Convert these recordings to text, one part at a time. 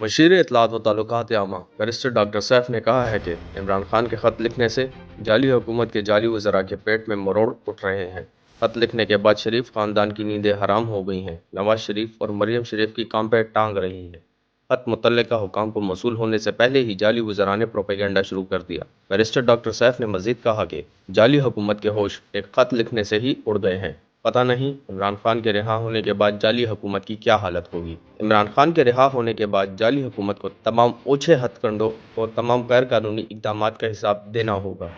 वज़ीर इत्तलाआत व ताल्लुकात आमा बैरिस्टर डॉक्टर सैफ ने कहा है कि इमरान खान के ख़त लिखने से जाली हुकूमत के जाली वज़रा के पेट में मरोड़ उठ रहे हैं। ख़त लिखने के बाद शरीफ ख़ानदान की नींदें हराम हो गई हैं। नवाज शरीफ और मरियम शरीफ की काम पे टांग रही है। ख़त मुतल्लिका हुकाम को मौसूल होने से पहले ही जाली वज़रा ने प्रोपेगेंडा शुरू कर दिया। बैरिस्टर डॉक्टर सैफ ने मज़ीद कहा कि जाली हुकूमत के होश एक ख़त लिखने से ही उड़ गए हैं। पता नहीं इमरान खान के रिहा होने के बाद जाली हुकूमत की क्या हालत होगी। इमरान खान के रिहा होने के बाद जाली हुकूमत को तमाम ओछे हथकंडों और तमाम गैर कानूनी इक़दामात का हिसाब देना होगा।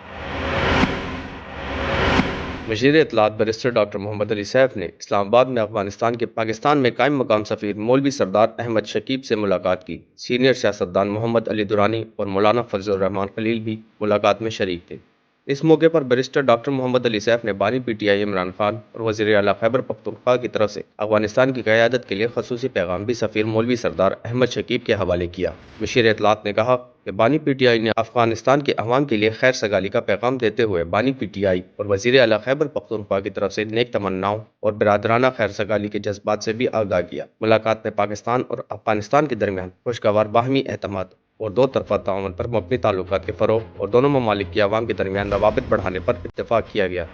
वज़ीर इत्तलाआत बैरिस्टर डॉक्टर मोहम्मद अली सैफ ने इस्लामाबाद में अफगानिस्तान के पाकिस्तान में कायम मकाम सफ़ीर मौलवी सरदार अहमद शकीब से मुलाकात की। सीनियर सियासतदान मोहम्मद अली दुरानी और मौलाना फजलुर रहमान खलील भी मुलाकात में शरीक थे। इस मौके पर बैरिस्टर डॉक्टर मोहम्मद अली सैफ ने बानी पीटीआई इमरान खान और वज़ीर आला खैबर पख्तूनख्वा की तरफ से अफगानिस्तान की क़यादत के लिए ख़ुसूसी पैगाम भी सफ़ीर मौलवी सरदार अहमद शकीब के हवाले किया। वज़ीर इत्तलाआत ने कहा कि बानी पीटीआई ने अफगानिस्तान के अवाम के लिए खैर सगाली का पैगाम देते हुए बानी पीटीआई और वज़ीर आला खैबर पख्तूनख्वा की तरफ से नेक तमन्नाओं और बिरादराना खैर सगाली के जज्बात से भी आगाह किया। मुलाकात में पाकिस्तान और अफगानिस्तान के दरमियान खुशगवार बाहमी एतमाद और दो तरफ़ा ताउन पर मबनी ताल्लुकात के फ़रोग़ और दोनों ममालिक की आवाम के दरमियान रवाबित बढ़ाने पर इत्तेफ़ाक किया गया।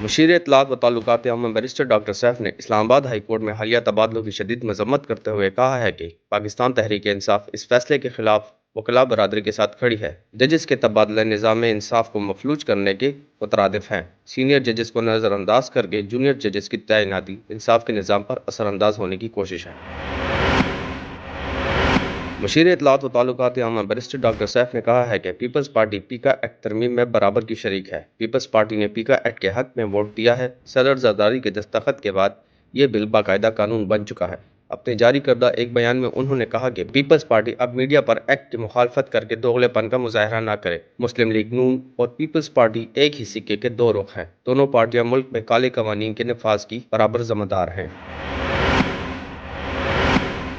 वज़ीर इत्तलाआत व ताल्लुकात आमा बैरिस्टर डॉक्टर सैफ ने इस्लामाबाद हाई कोर्ट में हालिया तबादलों की शदीद मज़म्मत करते हुए कहा है कि पाकिस्तान तहरीक इंसाफ इस फैसले के खिलाफ वकला बरादरी के साथ खड़ी है। जजेस के तबादले निज़ाम इंसाफ को मफलूज करने के मुतरादिफ हैं। सीनियर जजेस को नज़रअंदाज करके जूनियर जजेस की तैनाती इंसाफ के निज़ाम पर असरअंदाज होने की कोशिश है। वज़ीर इत्तलाआत व ताल्लुकात आमा बैरिस्टर डॉक्टर सैफ ने कहा है कि पीपल्स पार्टी पीका एक्ट तरमीम में बराबर की शरीक है। पीपल्स पार्टी ने पीका एक्ट के हक में वोट दिया है। सदर जरदारी के दस्तखत के बाद ये बिल बाकायदा कानून बन चुका है। अपने जारी करदा एक बयान में उन्होंने कहा कि पीपल्स पार्टी अब मीडिया पर एक्ट की मुखालफत करके दोगलेपन का मुजाहरा न करे। मुस्लिम लीग नून और पीपल्स पार्टी एक ही सिक्के के दो रुख हैं। दोनों पार्टियां मुल्क में काले कवानीन के नफाज की बराबर ज़िम्मेदार हैं।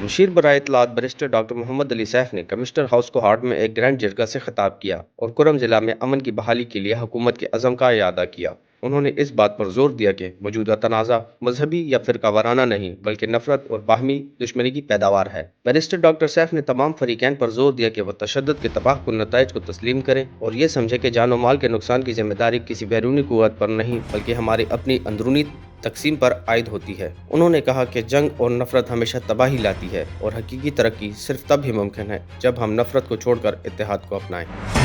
मुशीर बराए इत्तलाआत बैरिस्टर डॉक्टर मोहम्मद अली सैफ ने कमिश्नर हाउस कोहाट में एक ग्रैंड जरगा से खिताब किया और कुरम जिला में अमन की बहाली के लिए हुकूमत के अज़म का इयादा किया। उन्होंने इस बात पर जोर दिया कि मौजूदा तनाज़ा मजहबी या फ़िरका वाराना नहीं बल्कि नफरत और बाहमी दुश्मनी की पैदावार है। बैरिस्टर डॉक्टर सैफ ने तमाम फरीकैन पर जोर दिया कि वह तशद्दुद के तबाहकुन नताइज को तस्लीम करें और ये समझे कि जान और माल के नुकसान की जिम्मेदारी किसी बैरूनी कुव्वत पर नहीं बल्कि हमारी अपनी अंदरूनी तकसीम पर आयद होती है। उन्होंने कहा कि जंग और नफरत हमेशा तबाही लाती है और हकीकी तरक्की सिर्फ तब ही मुमकिन है जब हम नफरत को छोड़कर इत्तेहाद को अपनाएं।